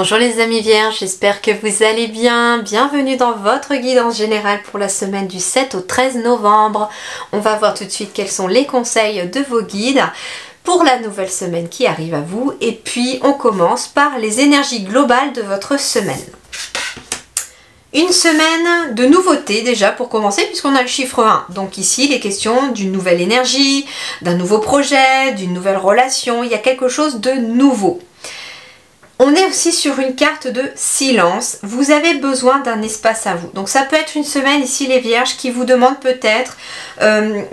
Bonjour les amis vierges, j'espère que vous allez bien. Bienvenue dans votre guidance générale pour la semaine du 7 au 13 novembre. On va voir tout de suite quels sont les conseils de vos guides pour la nouvelle semaine qui arrive à vous. Et puis on commence par les énergies globales de votre semaine. Une semaine de nouveautés déjà pour commencer puisqu'on a le chiffre 1. Donc ici il est question d'une nouvelle énergie, d'un nouveau projet, d'une nouvelle relation. Il y a quelque chose de nouveau. On est aussi sur une carte de silence. Vous avez besoin d'un espace à vous. Donc ça peut être une semaine ici les vierges qui vous demande peut-être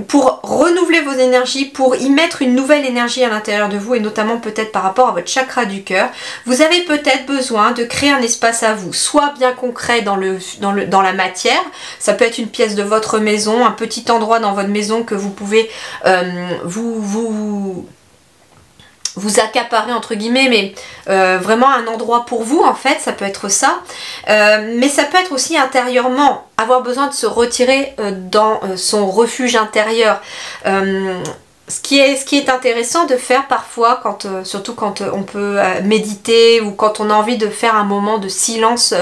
pour renouveler vos énergies, pour y mettre une nouvelle énergie à l'intérieur de vous et notamment peut-être par rapport à votre chakra du cœur. Vous avez peut-être besoin de créer un espace à vous, soit bien concret dans la matière. Ça peut être une pièce de votre maison, un petit endroit dans votre maison que vous pouvez vous accaparer entre guillemets, mais vraiment un endroit pour vous en fait, ça peut être ça. Mais ça peut être aussi intérieurement, avoir besoin de se retirer dans son refuge intérieur. Ce qui est intéressant de faire parfois, surtout quand on peut méditer ou quand on a envie de faire un moment de silence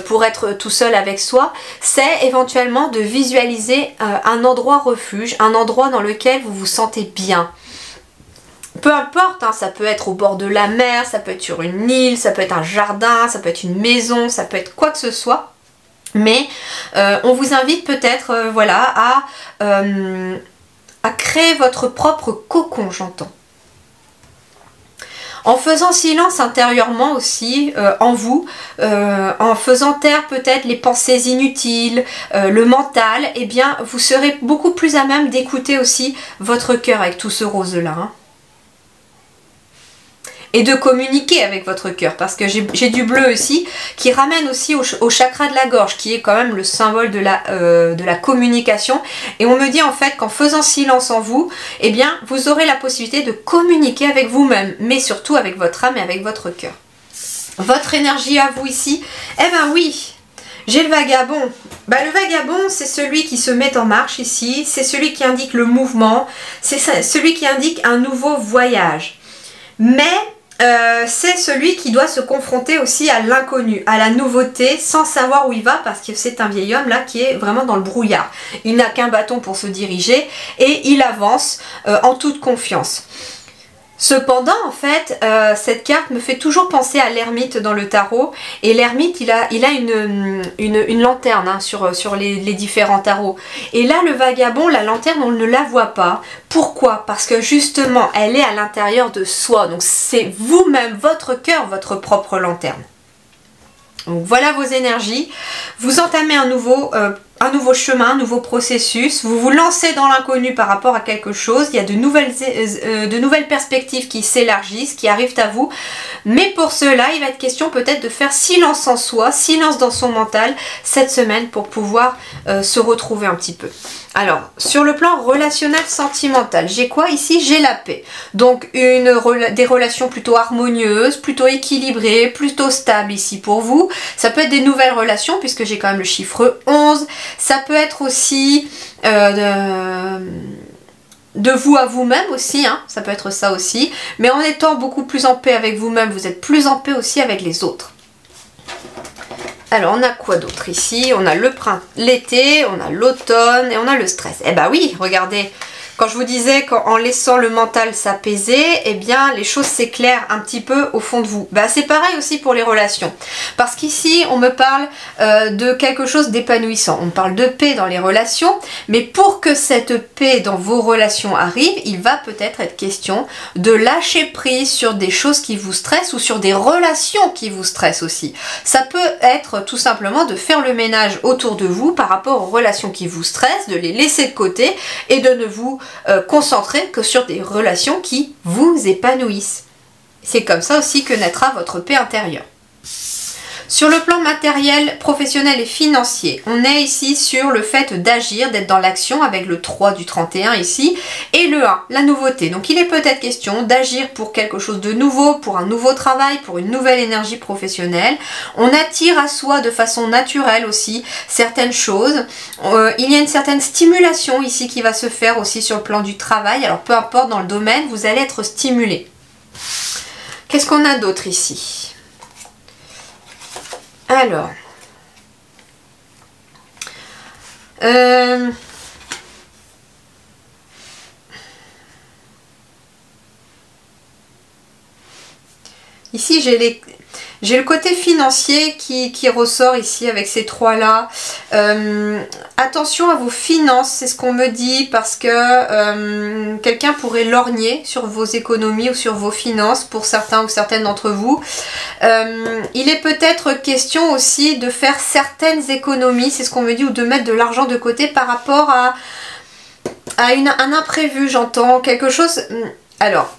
pour être tout seul avec soi, c'est éventuellement de visualiser un endroit refuge, un endroit dans lequel vous vous sentez bien. Peu importe, hein, ça peut être au bord de la mer, ça peut être sur une île, ça peut être un jardin, ça peut être une maison, ça peut être quoi que ce soit. Mais on vous invite peut-être voilà, à créer votre propre cocon, j'entends. En faisant silence intérieurement aussi en vous, en faisant taire peut-être les pensées inutiles, le mental, eh bien vous serez beaucoup plus à même d'écouter aussi votre cœur avec tout ce rose-là. Hein. Et de communiquer avec votre cœur, parce que j'ai du bleu aussi qui ramène aussi au chakra de la gorge, qui est quand même le symbole de la communication. Et on me dit en fait qu'en faisant silence en vous, eh bien vous aurez la possibilité de communiquer avec vous-même, mais surtout avec votre âme et avec votre cœur. Votre énergie à vous ici, eh ben oui, j'ai le vagabond. Bah, le vagabond, c'est celui qui se met en marche ici, c'est celui qui indique le mouvement, c'est celui qui indique un nouveau voyage. Mais c'est celui qui doit se confronter aussi à l'inconnu, à la nouveauté, sans savoir où il va, parce que c'est un vieil homme là qui est vraiment dans le brouillard. Il n'a qu'un bâton pour se diriger et il avance en toute confiance. Cependant, en fait, cette carte me fait toujours penser à l'ermite dans le tarot. Et l'ermite, il a une lanterne hein, sur les différents tarots. Et là, le vagabond, la lanterne, on ne la voit pas. Pourquoi? Parce que justement, elle est à l'intérieur de soi. Donc c'est vous-même, votre cœur, votre propre lanterne. Donc voilà vos énergies. Vous entamez un nouveau chemin, un nouveau processus. Vous vous lancez dans l'inconnu par rapport à quelque chose. Il y a de nouvelles perspectives qui s'élargissent, qui arrivent à vous. Mais pour cela, il va être question peut-être de faire silence en soi, silence dans son mental cette semaine pour pouvoir se retrouver un petit peu. Alors, sur le plan relationnel sentimental, j'ai quoi ici? J'ai la paix. Donc, des relations plutôt harmonieuses, plutôt équilibrées, plutôt stables ici pour vous. Ça peut être des nouvelles relations puisque j'ai quand même le chiffre 11. Ça peut être aussi de vous à vous-même aussi, hein. Ça peut être ça aussi. Mais en étant beaucoup plus en paix avec vous-même, vous êtes plus en paix aussi avec les autres. Alors, on a quoi d'autre ici? On a le printemps, l'été, on a l'automne et on a le stress. Eh ben oui, regardez, quand je vous disais qu'en laissant le mental s'apaiser, eh bien, les choses s'éclairent un petit peu au fond de vous. Bah, c'est pareil aussi pour les relations. Parce qu'ici, on me parle de quelque chose d'épanouissant. On parle de paix dans les relations, mais pour que cette paix dans vos relations arrive, il va peut-être être question de lâcher prise sur des choses qui vous stressent ou sur des relations qui vous stressent aussi. Ça peut être tout simplement de faire le ménage autour de vous par rapport aux relations qui vous stressent, de les laisser de côté et de ne vous concentrer que sur des relations qui vous épanouissent. C'est comme ça aussi que naîtra votre paix intérieure. Sur le plan matériel, professionnel et financier, on est ici sur le fait d'agir, d'être dans l'action avec le 3 du 31 ici, et le 1, la nouveauté. Donc il est peut-être question d'agir pour quelque chose de nouveau, pour un nouveau travail, pour une nouvelle énergie professionnelle. On attire à soi de façon naturelle aussi certaines choses. Il y a une certaine stimulation ici qui va se faire aussi sur le plan du travail. Alors peu importe dans le domaine, vous allez être stimulé. Qu'est-ce qu'on a d'autre ici ? Alors, ici j'ai le côté financier qui ressort ici avec ces trois-là. Attention à vos finances, c'est ce qu'on me dit, parce que quelqu'un pourrait lorgner sur vos économies ou sur vos finances pour certains ou certaines d'entre vous. Il est peut-être question aussi de faire certaines économies, c'est ce qu'on me dit, ou de mettre de l'argent de côté par rapport à un imprévu, j'entends quelque chose. Alors,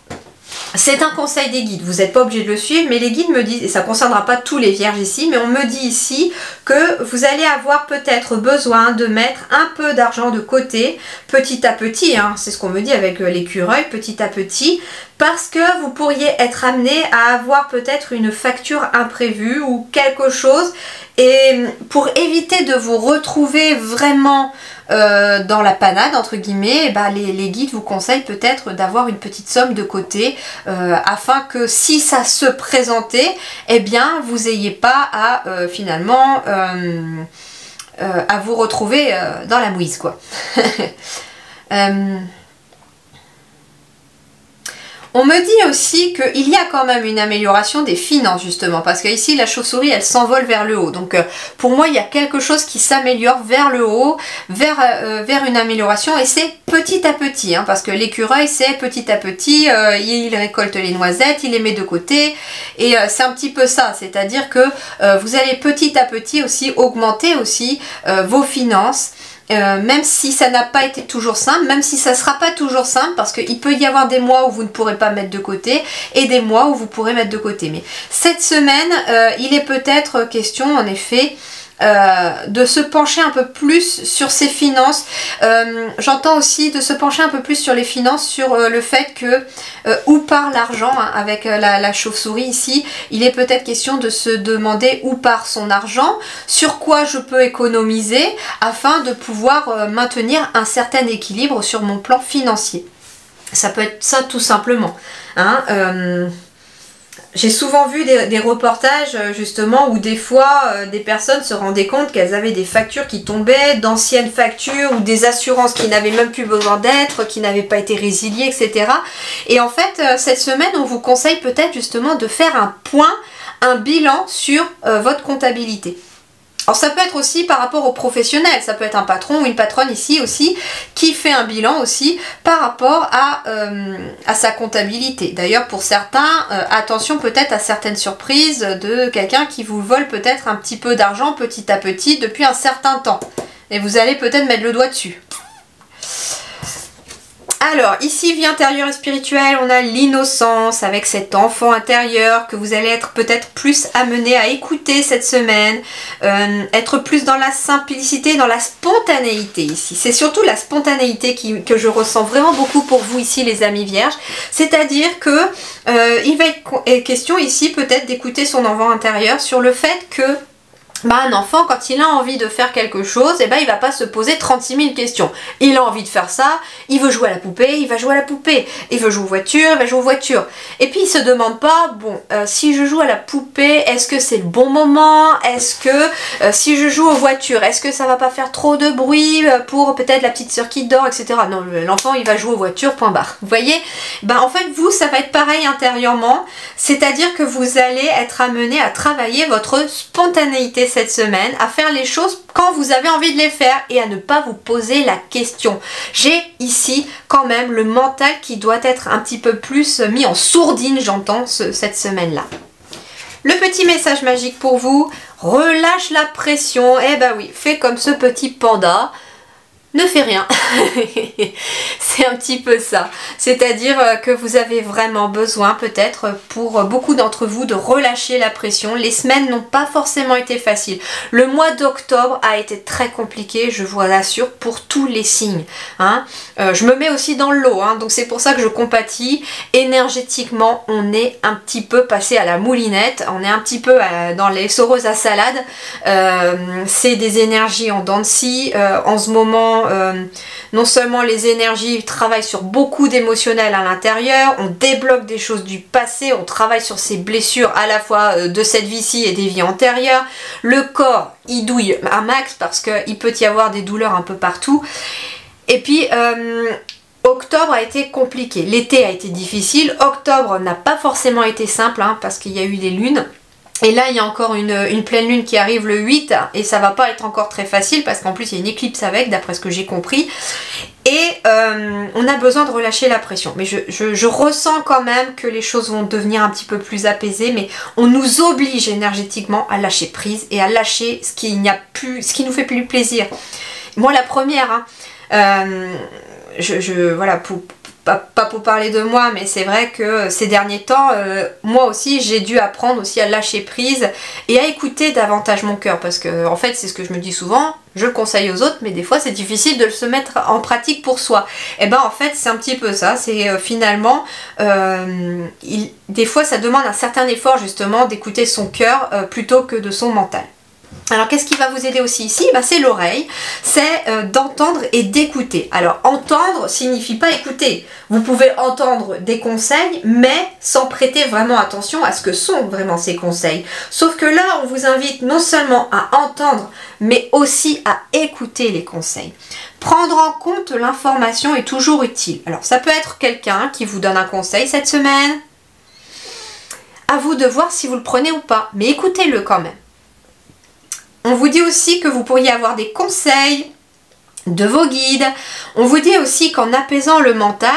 c'est un conseil des guides, vous n'êtes pas obligé de le suivre, mais les guides me disent, et ça ne concernera pas tous les vierges ici, mais on me dit ici que vous allez avoir peut-être besoin de mettre un peu d'argent de côté, petit à petit, hein, c'est ce qu'on me dit avec l'écureuil, petit à petit, parce que vous pourriez être amené à avoir peut-être une facture imprévue ou quelque chose, et pour éviter de vous retrouver vraiment dans la panade entre guillemets, bah, les guides vous conseillent peut-être d'avoir une petite somme de côté afin que si ça se présentait, eh bien vous n'ayez pas à finalement à vous retrouver dans la mouise quoi. On me dit aussi qu'il y a quand même une amélioration des finances justement, parce que ici la chauve-souris elle s'envole vers le haut, donc pour moi il y a quelque chose qui s'améliore vers le haut, vers une amélioration, et c'est petit à petit, hein, parce que l'écureuil c'est petit à petit, il récolte les noisettes, il les met de côté, et c'est un petit peu ça, c'est-à-dire que vous allez petit à petit aussi augmenter aussi vos finances. Même si ça n'a pas été toujours simple, même si ça ne sera pas toujours simple, parce qu'il peut y avoir des mois où vous ne pourrez pas mettre de côté et des mois où vous pourrez mettre de côté. Mais cette semaine, il est peut-être question en effet de se pencher un peu plus sur ses finances. J'entends aussi de se pencher un peu plus sur les finances, sur le fait que où part l'argent, hein, avec la chauve-souris ici, il est peut-être question de se demander où part son argent, sur quoi je peux économiser afin de pouvoir maintenir un certain équilibre sur mon plan financier. Ça peut être ça tout simplement, hein. J'ai souvent vu des reportages justement où des fois des personnes se rendaient compte qu'elles avaient des factures qui tombaient, d'anciennes factures ou des assurances qui n'avaient même plus besoin d'être, qui n'avaient pas été résiliées, etc. Et en fait, cette semaine, on vous conseille peut-être justement de faire un point, un bilan sur votre comptabilité. Alors ça peut être aussi par rapport aux professionnels, ça peut être un patron ou une patronne ici aussi qui fait un bilan aussi par rapport à sa comptabilité. D'ailleurs pour certains, attention peut-être à certaines surprises de quelqu'un qui vous vole peut-être un petit peu d'argent petit à petit depuis un certain temps. Et vous allez peut-être mettre le doigt dessus. Alors, ici, vie intérieure et spirituelle, on a l'innocence avec cet enfant intérieur que vous allez être peut-être plus amené à écouter cette semaine, être plus dans la simplicité, dans la spontanéité ici. C'est surtout la spontanéité que je ressens vraiment beaucoup pour vous ici, les amis vierges. C'est-à-dire que il va être question ici peut-être d'écouter son enfant intérieur sur le fait que un enfant, quand il a envie de faire quelque chose, eh ben, il va pas se poser 36 000 questions. Il a envie de faire ça, il veut jouer à la poupée, il va jouer à la poupée. Il veut jouer aux voitures, il va jouer aux voitures. Et puis il se demande pas, bon, si je joue à la poupée, est-ce que c'est le bon moment? Est-ce que si je joue aux voitures, est-ce que ça va pas faire trop de bruit pour peut-être la petite sœur qui dort, etc. Non, l'enfant il va jouer aux voitures, point barre. Vous voyez? En fait, vous, ça va être pareil intérieurement, c'est-à-dire que vous allez être amené à travailler votre spontanéité cette semaine, à faire les choses quand vous avez envie de les faire et à ne pas vous poser la question. J'ai ici quand même le mental qui doit être un petit peu plus mis en sourdine, j'entends, cette semaine-là. Le petit message magique pour vous, relâche la pression. Eh ben oui, fais comme ce petit panda. Ne fais rien. C'est un petit peu ça. C'est-à-dire que vous avez vraiment besoin peut-être pour beaucoup d'entre vous de relâcher la pression. Les semaines n'ont pas forcément été faciles. Le mois d'octobre a été très compliqué, je vous l'assure, pour tous les signes. Hein. Je me mets aussi dans le lot, hein, donc c'est pour ça que je compatis. Énergétiquement, on est un petit peu passé à la moulinette. On est un petit peu dans les soreuses à salade. C'est des énergies en dents de scie. En ce moment, non seulement les énergies travaillent sur beaucoup d'émotionnel à l'intérieur, on débloque des choses du passé, on travaille sur ces blessures à la fois de cette vie-ci et des vies antérieures. Le corps, il douille à max parce qu'il peut y avoir des douleurs un peu partout. Et puis, octobre a été compliqué, l'été a été difficile, octobre n'a pas forcément été simple hein, parce qu'il y a eu des lunes. Et là, il y a encore une pleine lune qui arrive le 8 et ça va pas être encore très facile parce qu'en plus, il y a une éclipse avec, d'après ce que j'ai compris. Et on a besoin de relâcher la pression. Mais je ressens quand même que les choses vont devenir un petit peu plus apaisées, mais on nous oblige énergétiquement à lâcher prise et à lâcher ce qui nous fait plus plaisir. Moi, la première, hein, voilà, pas pour parler de moi, mais c'est vrai que ces derniers temps, moi aussi, j'ai dû apprendre aussi à lâcher prise et à écouter davantage mon cœur, parce que en fait, c'est ce que je me dis souvent, je le conseille aux autres, mais des fois, c'est difficile de se mettre en pratique pour soi. Et ben en fait, c'est un petit peu ça, c'est finalement, des fois, ça demande un certain effort justement d'écouter son cœur plutôt que de son mental. Alors qu'est-ce qui va vous aider aussi ici? C'est l'oreille, c'est d'entendre et d'écouter. Alors entendre signifie pas écouter. Vous pouvez entendre des conseils, mais sans prêter vraiment attention à ce que sont vraiment ces conseils. Sauf que là, on vous invite non seulement à entendre, mais aussi à écouter les conseils. Prendre en compte l'information est toujours utile. Alors ça peut être quelqu'un qui vous donne un conseil cette semaine. À vous de voir si vous le prenez ou pas, mais écoutez-le quand même. On vous dit aussi que vous pourriez avoir des conseils de vos guides. On vous dit aussi qu'en apaisant le mental,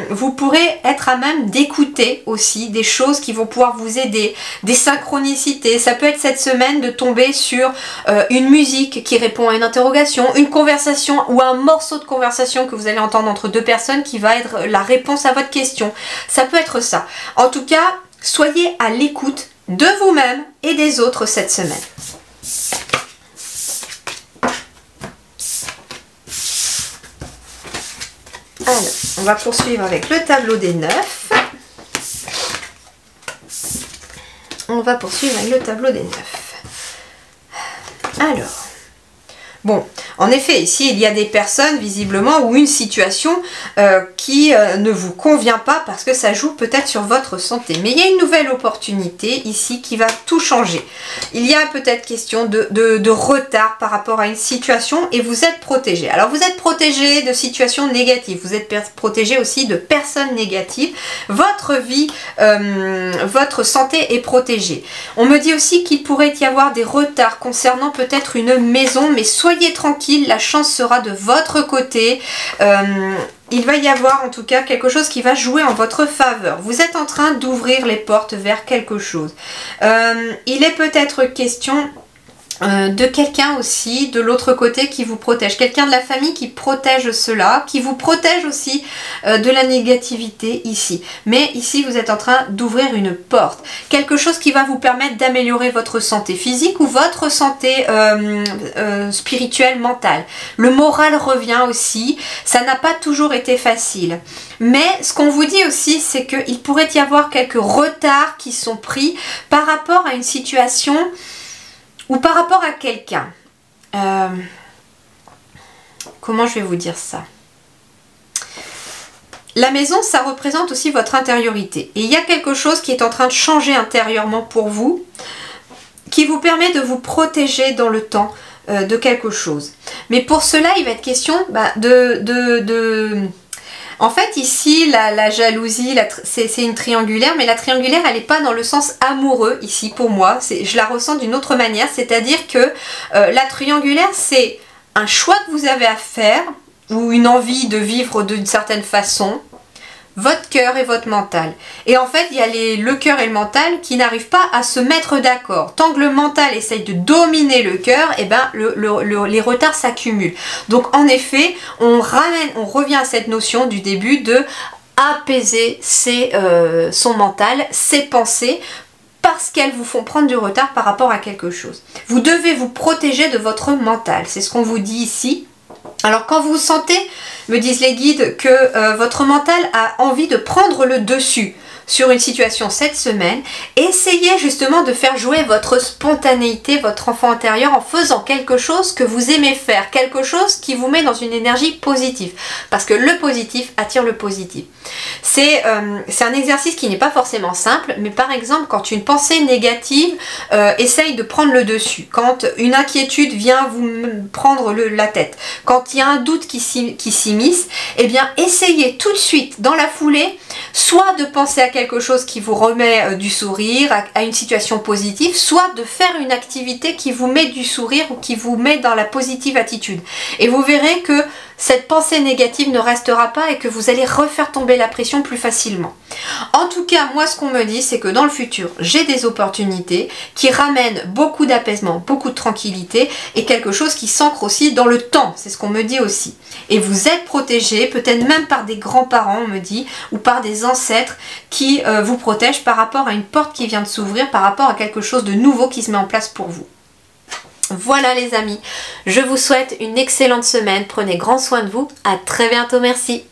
vous pourrez être à même d'écouter aussi des choses qui vont pouvoir vous aider, des synchronicités. Ça peut être cette semaine de tomber sur une musique qui répond à une interrogation, une conversation ou un morceau de conversation que vous allez entendre entre deux personnes qui va être la réponse à votre question. Ça peut être ça. En tout cas, soyez à l'écoute de vous-même et des autres cette semaine. Alors, on va poursuivre avec le tableau des 9. On va poursuivre avec le tableau des 9. Alors, bon, en effet, ici, il y a des personnes, visiblement, ou une situation qui ne vous convient pas parce que ça joue peut-être sur votre santé. Mais il y a une nouvelle opportunité ici qui va tout changer. Il y a peut-être question de retard par rapport à une situation et vous êtes protégé. Alors, vous êtes protégé de situations négatives. Vous êtes protégé aussi de personnes négatives. Votre vie, votre santé est protégée. On me dit aussi qu'il pourrait y avoir des retards concernant peut-être une maison, mais soyez tranquille, la chance sera de votre côté. Il va y avoir en tout cas quelque chose qui va jouer en votre faveur. Vous êtes en train d'ouvrir les portes vers quelque chose. Il est peut-être question de quelqu'un aussi de l'autre côté qui vous protège, quelqu'un de la famille qui protège cela, qui vous protège aussi de la négativité ici. Mais ici vous êtes en train d'ouvrir une porte, quelque chose qui va vous permettre d'améliorer votre santé physique ou votre santé spirituelle, mentale. Le moral revient aussi, ça n'a pas toujours été facile. Mais ce qu'on vous dit aussi, c'est qu'il pourrait y avoir quelques retards qui sont pris par rapport à une situation ou par rapport à quelqu'un. Comment je vais vous dire ça? La maison, ça représente aussi votre intériorité. Et il y a quelque chose qui est en train de changer intérieurement pour vous, qui vous permet de vous protéger dans le temps de quelque chose. Mais pour cela, il va être question En fait, ici, la jalousie, c'est une triangulaire, mais la triangulaire, elle n'est pas dans le sens amoureux, ici, pour moi. Je la ressens d'une autre manière, c'est-à-dire que la triangulaire, c'est un choix que vous avez à faire, ou une envie de vivre d'une certaine façon, votre cœur et votre mental. Et en fait, il y a le cœur et le mental qui n'arrivent pas à se mettre d'accord. Tant que le mental essaye de dominer le cœur, et ben les retards s'accumulent. Donc en effet, on revient à cette notion du début de apaiser son mental, ses pensées, parce qu'elles vous font prendre du retard par rapport à quelque chose. Vous devez vous protéger de votre mental. C'est ce qu'on vous dit ici. Alors quand vous sentez, me disent les guides, que votre mental a envie de prendre le dessus sur une situation cette semaine, essayez justement de faire jouer votre spontanéité, votre enfant intérieur en faisant quelque chose que vous aimez faire, quelque chose qui vous met dans une énergie positive. Parce que le positif attire le positif. C'est un exercice qui n'est pas forcément simple, mais par exemple, quand une pensée négative essaye de prendre le dessus, quand une inquiétude vient vous prendre la tête, quand il y a un doute qui s'immisce, eh bien, essayez tout de suite, dans la foulée, soit de penser à quelque chose qui vous remet du sourire, à une situation positive, soit de faire une activité qui vous met du sourire ou qui vous met dans la positive attitude. Et vous verrez que cette pensée négative ne restera pas et que vous allez refaire tomber la pression plus facilement. En tout cas, moi ce qu'on me dit, c'est que dans le futur, j'ai des opportunités qui ramènent beaucoup d'apaisement, beaucoup de tranquillité et quelque chose qui s'ancre aussi dans le temps, c'est ce qu'on me dit aussi. Et vous êtes protégé, peut-être même par des grands-parents, on me dit, ou par des ancêtres qui vous protègent par rapport à une porte qui vient de s'ouvrir, par rapport à quelque chose de nouveau qui se met en place pour vous. Voilà les amis, je vous souhaite une excellente semaine, prenez grand soin de vous, à très bientôt, merci.